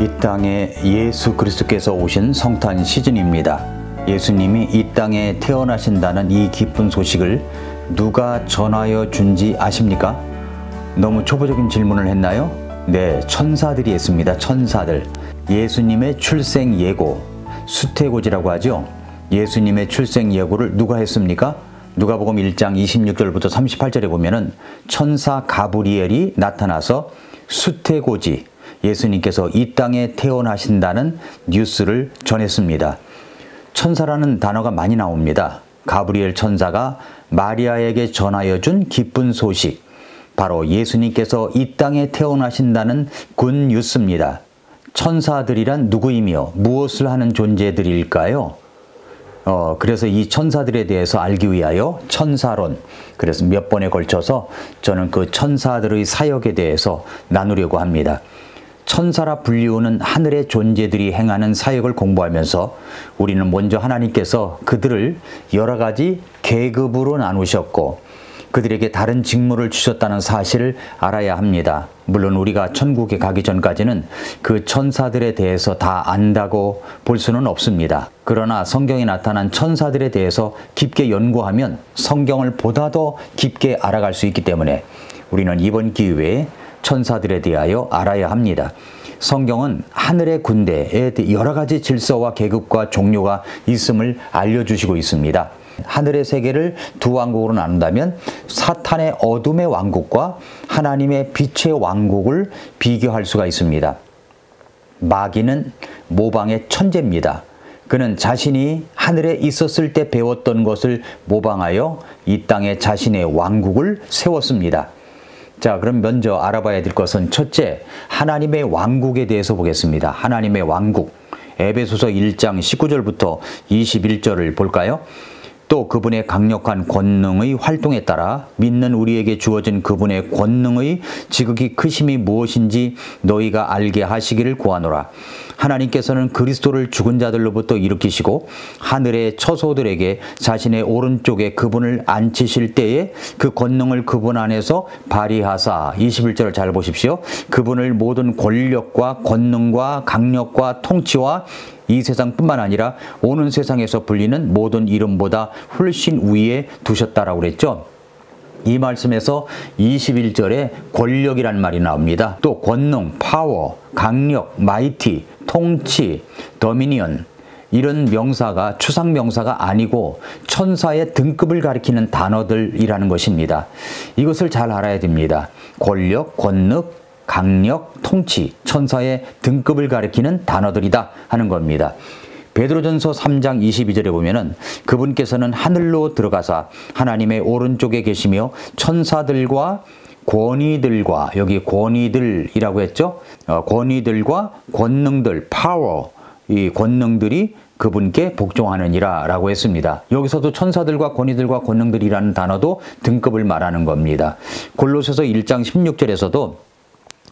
이 땅에 예수 그리스도께서 오신 성탄 시즌입니다. 예수님이 이 땅에 태어나신다는 이 기쁜 소식을 누가 전하여 준지 아십니까? 너무 초보적인 질문을 했나요? 네, 천사들이 했습니다. 천사들. 예수님의 출생 예고, 수태고지라고 하죠. 예수님의 출생 예고를 누가 했습니까? 누가복음 1장 26절부터 38절에 보면은 천사 가브리엘이 나타나서 수태고지, 예수님께서 이 땅에 태어나신다는 뉴스를 전했습니다. 천사라는 단어가 많이 나옵니다. 가브리엘 천사가 마리아에게 전하여 준 기쁜 소식, 바로 예수님께서 이 땅에 태어나신다는 굿 뉴스입니다. 천사들이란 누구이며 무엇을 하는 존재들일까요? 그래서 이 천사들에 대해서 알기 위하여 천사론, 그래서 몇 번에 걸쳐서 저는 그 천사들의 사역에 대해서 나누려고 합니다. 천사라 불리우는 하늘의 존재들이 행하는 사역을 공부하면서 우리는 먼저 하나님께서 그들을 여러 가지 계급으로 나누셨고 그들에게 다른 직무를 주셨다는 사실을 알아야 합니다. 물론 우리가 천국에 가기 전까지는 그 천사들에 대해서 다 안다고 볼 수는 없습니다. 그러나 성경에 나타난 천사들에 대해서 깊게 연구하면 성경을 보다 더 깊게 알아갈 수 있기 때문에 우리는 이번 기회에 천사들에 대하여 알아야 합니다. 성경은 하늘의 군대에 여러 가지 질서와 계급과 종류가 있음을 알려주시고 있습니다. 하늘의 세계를 두 왕국으로 나눈다면 사탄의 어둠의 왕국과 하나님의 빛의 왕국을 비교할 수가 있습니다. 마귀는 모방의 천재입니다. 그는 자신이 하늘에 있었을 때 배웠던 것을 모방하여 이 땅에 자신의 왕국을 세웠습니다. 자, 그럼 먼저 알아봐야 될 것은 첫째, 하나님의 왕국에 대해서 보겠습니다. 하나님의 왕국. 에베소서 1장 19절부터 21절을 볼까요? 또 그분의 강력한 권능의 활동에 따라 믿는 우리에게 주어진 그분의 권능의 지극히 크심이 무엇인지 너희가 알게 하시기를 구하노라. 하나님께서는 그리스도를 죽은 자들로부터 일으키시고 하늘의 처소들에게 자신의 오른쪽에 그분을 앉히실 때에 그 권능을 그분 안에서 발휘하사, 21절을 잘 보십시오. 그분을 모든 권력과 권능과 강력과 통치와 이 세상뿐만 아니라 오는 세상에서 불리는 모든 이름보다 훨씬 위에 두셨다라고 그랬죠. 이 말씀에서 21절에 권력이란 말이 나옵니다. 또 권능, 파워, 강력, 마이티, 통치, 더미니언, 이런 명사가 추상명사가 아니고 천사의 등급을 가리키는 단어들이라는 것입니다. 이것을 잘 알아야 됩니다. 권력, 권능, 강력, 통치, 천사의 등급을 가리키는 단어들이다 하는 겁니다. 베드로전서 3장 22절에 보면은 그분께서는 하늘로 들어가사 하나님의 오른쪽에 계시며 천사들과 권위들과, 여기 권위들이라고 했죠. 권위들과 권능들, 파워, 이 권능들이 그분께 복종하느니라 라고 했습니다. 여기서도 천사들과 권위들과 권능들이라는 단어도 등급을 말하는 겁니다. 골로새서 1장 16절에서도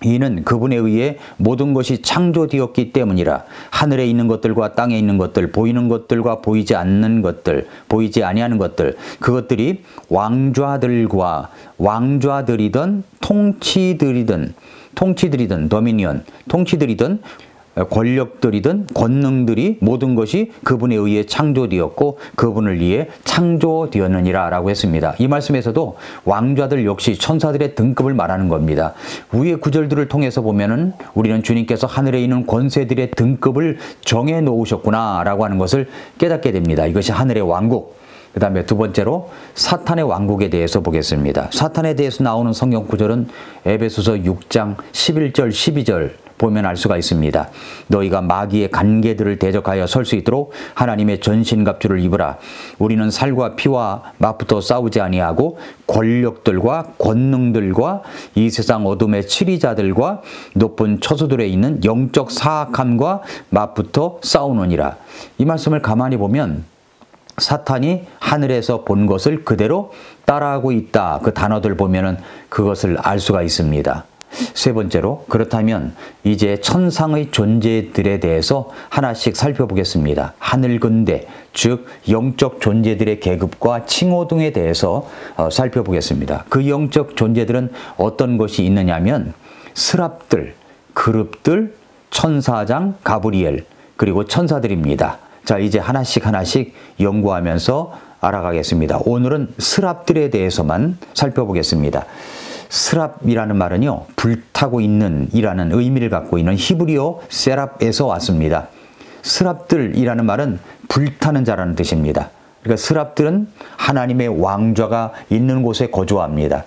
이는 그분에 의해 모든 것이 창조되었기 때문이라. 하늘에 있는 것들과 땅에 있는 것들, 보이는 것들과 보이지 않는 것들, 보이지 아니하는 것들, 그것들이 왕좌들이든 통치들이든 도미니언, 통치들이든 권력들이든 권능들이 모든 것이 그분에 의해 창조되었고 그분을 위해 창조되었느니라 라고 했습니다. 이 말씀에서도 왕좌들 역시 천사들의 등급을 말하는 겁니다. 위의 구절들을 통해서 보면은 우리는 주님께서 하늘에 있는 권세들의 등급을 정해 놓으셨구나 라고 하는 것을 깨닫게 됩니다. 이것이 하늘의 왕국. 그 다음에 두 번째로 사탄의 왕국에 대해서 보겠습니다. 사탄에 대해서 나오는 성경 구절은 에베소서 6장 11절 12절 보면 알 수가 있습니다. 너희가 마귀의 간계들을 대적하여 설 수 있도록 하나님의 전신갑주를 입으라. 우리는 살과 피와 맞붙어 싸우지 아니하고 권력들과 권능들과 이 세상 어둠의 치리자들과 높은 처소들에 있는 영적 사악함과 맞붙어 싸우느니라. 이 말씀을 가만히 보면 사탄이 하늘에서 본 것을 그대로 따라하고 있다. 그 단어들 보면은 그것을 알 수가 있습니다. 세 번째로, 그렇다면 이제 천상의 존재들에 대해서 하나씩 살펴보겠습니다. 하늘근대, 즉 영적 존재들의 계급과 칭호 등에 대해서 살펴보겠습니다. 그 영적 존재들은 어떤 것이 있느냐면 스랍들, 그룹들, 천사장 가브리엘, 그리고 천사들입니다. 자, 이제 하나씩 연구하면서 알아가겠습니다. 오늘은 스랍들에 대해서만 살펴보겠습니다. 스랍이라는 말은요, 불타고 있는 이라는 의미를 갖고 있는 히브리어 세랍에서 왔습니다. 스랍들이라는 말은 불타는 자라는 뜻입니다. 그러니까 스랍들은 하나님의 왕좌가 있는 곳에 거주합니다.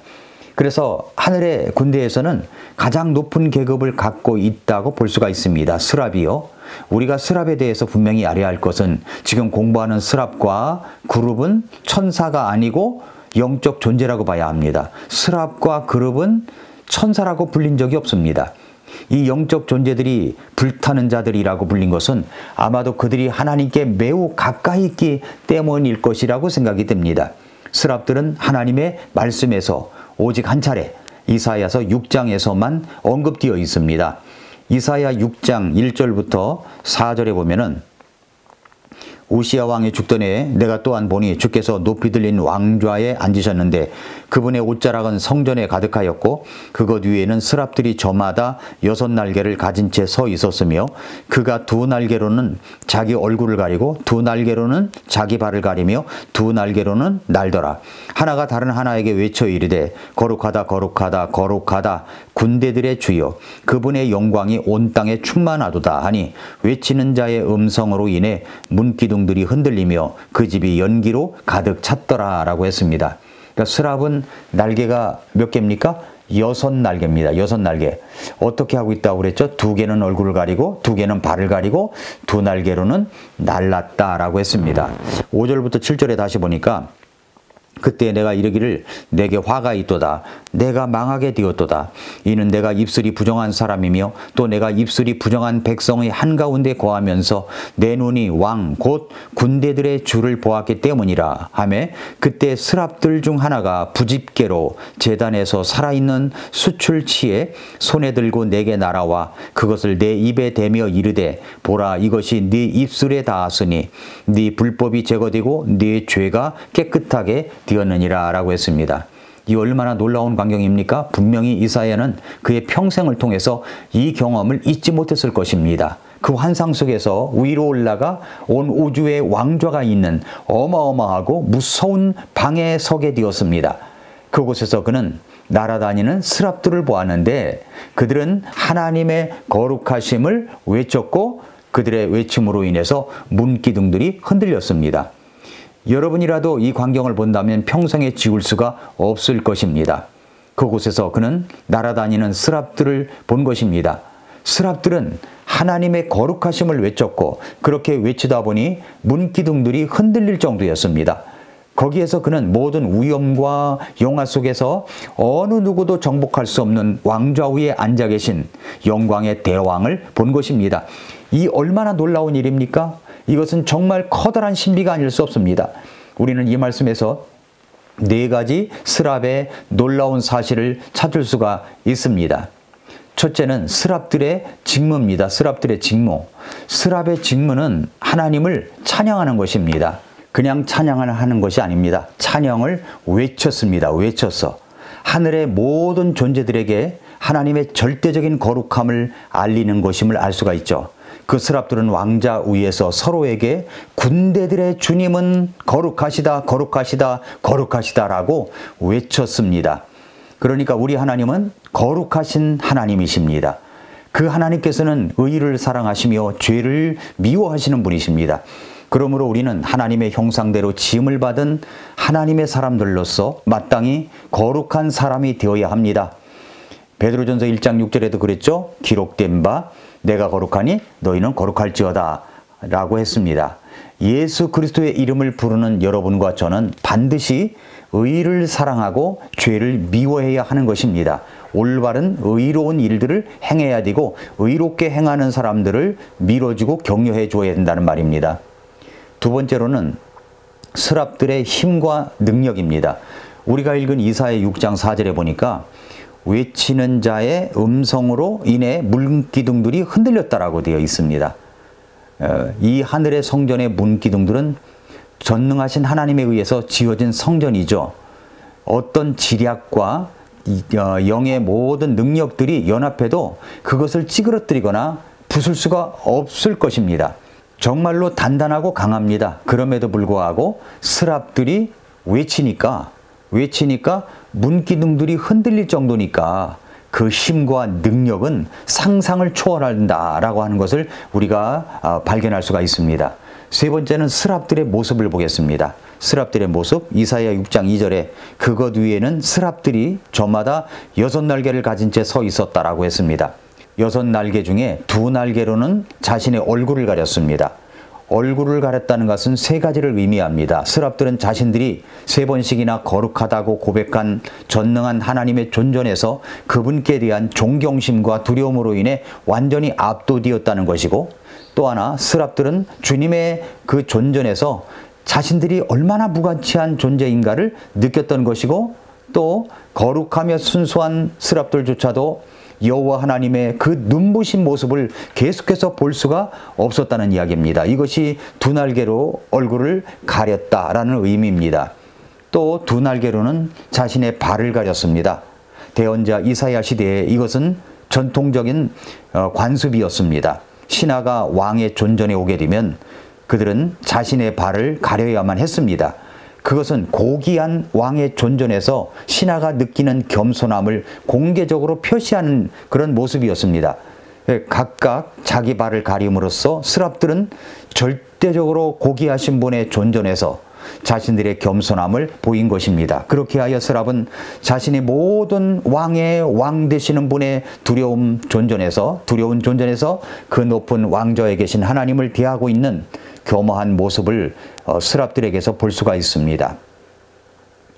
그래서 하늘의 군대에서는 가장 높은 계급을 갖고 있다고 볼 수가 있습니다. 스랍이요. 우리가 스랍에 대해서 분명히 알아야 할 것은 지금 공부하는 스랍과 그룹은 천사가 아니고 영적 존재라고 봐야 합니다. 스랍과 그룹은 천사라고 불린 적이 없습니다. 이 영적 존재들이 불타는 자들이라고 불린 것은 아마도 그들이 하나님께 매우 가까이 있기 때문일 것이라고 생각이 됩니다. 스랍들은 하나님의 말씀에서 오직 한 차례 이사야서 6장에서만 언급되어 있습니다. 이사야 6장 1절부터 4절에 보면은 우시야 왕이 죽던 해에 내가 또한 보니 주께서 높이 들린 왕좌에 앉으셨는데 그분의 옷자락은 성전에 가득하였고 그것 위에는 스랍들이 저마다 6날개를 가진 채 서 있었으며 그가 2날개로는 자기 얼굴을 가리고 2날개로는 자기 발을 가리며 2날개로는 날더라. 하나가 다른 하나에게 외쳐 이르되 거룩하다 거룩하다 거룩하다 군대들의 주여 그분의 영광이 온 땅에 충만하도다 하니 외치는 자의 음성으로 인해 문기둥들이 흔들리며 그 집이 연기로 가득 찼더라 라고 했습니다. 그러니까 스랍은 날개가 몇 개입니까? 6날개입니다. 6날개. 어떻게 하고 있다고 그랬죠? 2개는 얼굴을 가리고 2개는 발을 가리고 2날개로는 날랐다라고 했습니다. 5절부터 7절에 다시 보니까 그때 내가 이르기를 내게 화가 있도다. 내가 망하게 되었도다. 이는 내가 입술이 부정한 사람이며 또 내가 입술이 부정한 백성의 한가운데 거하면서 내 눈이 왕 곧 군대들의 주를 보았기 때문이라 하며 그때 스랍들 중 하나가 부집게로 제단에서 살아있는 수출치에 손에 들고 내게 날아와 그것을 내 입에 대며 이르되 보라 이것이 네 입술에 닿았으니 네 불법이 제거되고 네 죄가 깨끗하게 되었느니라 라고 했습니다. 이 얼마나 놀라운 광경입니까? 분명히 이사야는 그의 평생을 통해서 이 경험을 잊지 못했을 것입니다. 그 환상 속에서 위로 올라가 온 우주의 왕좌가 있는 어마어마하고 무서운 방에 서게 되었습니다. 그곳에서 그는 날아다니는 스랍들을 보았는데 그들은 하나님의 거룩하심을 외쳤고 그들의 외침으로 인해서 문기둥들이 흔들렸습니다. 여러분이라도 이 광경을 본다면 평생에 지울 수가 없을 것입니다. 그곳에서 그는 날아다니는 스랍들을 본 것입니다. 스랍들은 하나님의 거룩하심을 외쳤고 그렇게 외치다 보니 문기둥들이 흔들릴 정도였습니다. 거기에서 그는 모든 위엄과 영화 속에서 어느 누구도 정복할 수 없는 왕좌 위에 앉아 계신 영광의 대왕을 본 것입니다. 이 얼마나 놀라운 일입니까? 이것은 정말 커다란 신비가 아닐 수 없습니다. 우리는 이 말씀에서 4가지 스랍의 놀라운 사실을 찾을 수가 있습니다. 첫째는 스랍들의 직무입니다. 스랍들의 직무. 스랍의 직무는 하나님을 찬양하는 것입니다. 그냥 찬양을 하는 것이 아닙니다. 찬양을 외쳤습니다. 외쳤어. 하늘의 모든 존재들에게 하나님의 절대적인 거룩함을 알리는 것임을 알 수가 있죠. 그 스랍들은 왕자 위에서 서로에게 군대들의 주님은 거룩하시다 거룩하시다 거룩하시다 라고 외쳤습니다. 그러니까 우리 하나님은 거룩하신 하나님이십니다. 그 하나님께서는 의를 사랑하시며 죄를 미워하시는 분이십니다. 그러므로 우리는 하나님의 형상대로 지음을 받은 하나님의 사람들로서 마땅히 거룩한 사람이 되어야 합니다. 베드로전서 1장 6절에도 그랬죠. 기록된 바 내가 거룩하니 너희는 거룩할지어다 라고 했습니다. 예수 그리스도의 이름을 부르는 여러분과 저는 반드시 의를 사랑하고 죄를 미워해야 하는 것입니다. 올바른 의로운 일들을 행해야 되고 의롭게 행하는 사람들을 밀어주고 격려해 줘야 된다는 말입니다. 두 번째로는 스랍들의 힘과 능력입니다. 우리가 읽은 이사야 6장 4절에 보니까 외치는 자의 음성으로 인해 문기둥들이 흔들렸다라고 되어 있습니다. 이 하늘의 성전의 문기둥들은 전능하신 하나님에 의해서 지어진 성전이죠. 어떤 지략과 영의 모든 능력들이 연합해도 그것을 찌그러뜨리거나 부술 수가 없을 것입니다. 정말로 단단하고 강합니다. 그럼에도 불구하고 스랍들이 외치니까 문기둥들이 흔들릴 정도니까 그 힘과 능력은 상상을 초월한다라고 하는 것을 우리가 발견할 수가 있습니다. 세 번째는 스랍들의 모습을 보겠습니다. 스랍들의 모습, 이사야 6장 2절에 그것 위에는 스랍들이 저마다 6날개를 가진 채 서 있었다라고 했습니다. 6날개 중에 2날개로는 자신의 얼굴을 가렸습니다. 얼굴을 가렸다는 것은 세 가지를 의미합니다. 스랍들은 자신들이 3번씩이나 거룩하다고 고백한 전능한 하나님의 존전에서 그분께 대한 존경심과 두려움으로 인해 완전히 압도되었다는 것이고, 또 하나 스랍들은 주님의 그 존전에서 자신들이 얼마나 무가치한 존재인가를 느꼈던 것이고, 또 거룩하며 순수한 스랍들조차도 여호와 하나님의 그 눈부신 모습을 계속해서 볼 수가 없었다는 이야기입니다. 이것이 2날개로 얼굴을 가렸다라는 의미입니다. 또 2날개로는 자신의 발을 가렸습니다. 대언자 이사야 시대에 이것은 전통적인 관습이었습니다. 신하가 왕의 존전에 오게 되면 그들은 자신의 발을 가려야만 했습니다. 그것은 고귀한 왕의 존전에서 신하가 느끼는 겸손함을 공개적으로 표시하는 그런 모습이었습니다. 각각 자기 발을 가림으로써 스랍들은 절대적으로 고귀하신 분의 존전에서 자신들의 겸손함을 보인 것입니다. 그렇게 하여 스랍은 자신의 모든 왕 되시는 분의 두려운 존전에서 그 높은 왕좌에 계신 하나님을 대하고 있는 겸허한 모습을 스랍들에게서 볼 수가 있습니다.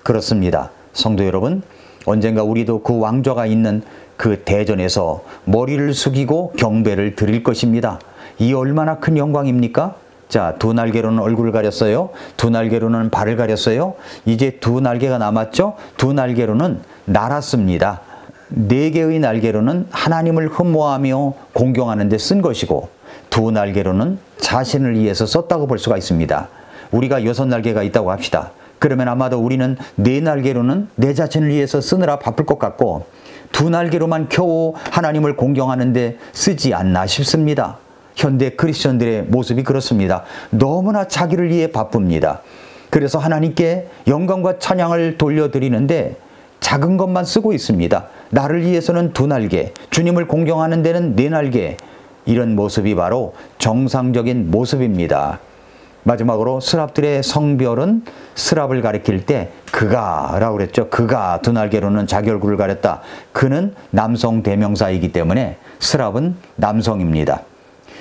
그렇습니다. 성도 여러분, 언젠가 우리도 그 왕좌가 있는 그 대전에서 머리를 숙이고 경배를 드릴 것입니다. 이 얼마나 큰 영광입니까? 자, 2날개로는 얼굴을 가렸어요. 2날개로는 발을 가렸어요. 이제 2날개가 남았죠. 2날개로는 날았습니다. 4개의 날개로는 하나님을 흠모하며 공경하는 데 쓴 것이고, 2날개로는 자신을 위해서 썼다고 볼 수가 있습니다. 우리가 6날개가 있다고 합시다. 그러면 아마도 우리는 4날개로는 내 자신을 위해서 쓰느라 바쁠 것 같고 2날개로만 겨우 하나님을 공경하는 데 쓰지 않나 싶습니다. 현대 크리스천들의 모습이 그렇습니다. 너무나 자기를 위해 바쁩니다. 그래서 하나님께 영광과 찬양을 돌려드리는데 작은 것만 쓰고 있습니다. 나를 위해서는 2날개, 주님을 공경하는 데는 4날개. 이런 모습이 바로 정상적인 모습입니다. 마지막으로 스랍들의 성별은 스랍을 가리킬 때 그가라고 그랬죠. 그가 2날개로는 자기 얼굴을 가렸다. 그는 남성 대명사이기 때문에 스랍은 남성입니다.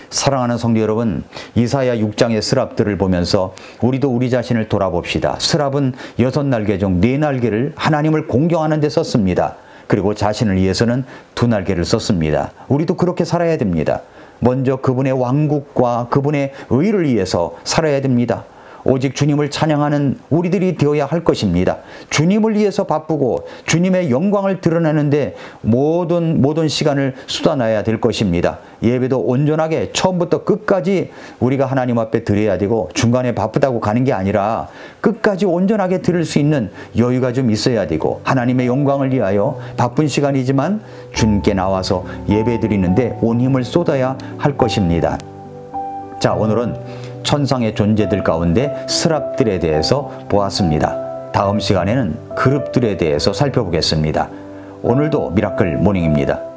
사랑하는 성도 여러분, 이사야 6장의 스랍들을 보면서 우리도 우리 자신을 돌아봅시다. 스랍은 6날개 중 4날개를 하나님을 공경하는 데 썼습니다. 그리고 자신을 위해서는 2날개를 썼습니다. 우리도 그렇게 살아야 됩니다. 먼저 그분의 왕국과 그분의 의를 위해서 살아야 됩니다. 오직 주님을 찬양하는 우리들이 되어야 할 것입니다. 주님을 위해서 바쁘고 주님의 영광을 드러내는데 모든 시간을 쏟아놔야 될 것입니다. 예배도 온전하게 처음부터 끝까지 우리가 하나님 앞에 드려야 되고 중간에 바쁘다고 가는 게 아니라 끝까지 온전하게 드릴 수 있는 여유가 좀 있어야 되고 하나님의 영광을 위하여 바쁜 시간이지만 주님께 나와서 예배 드리는데 온 힘을 쏟아야 할 것입니다. 자, 오늘은 천상의 존재들 가운데 스랍들에 대해서 보았습니다. 다음 시간에는 그룹들에 대해서 살펴보겠습니다. 오늘도 미라클 모닝입니다.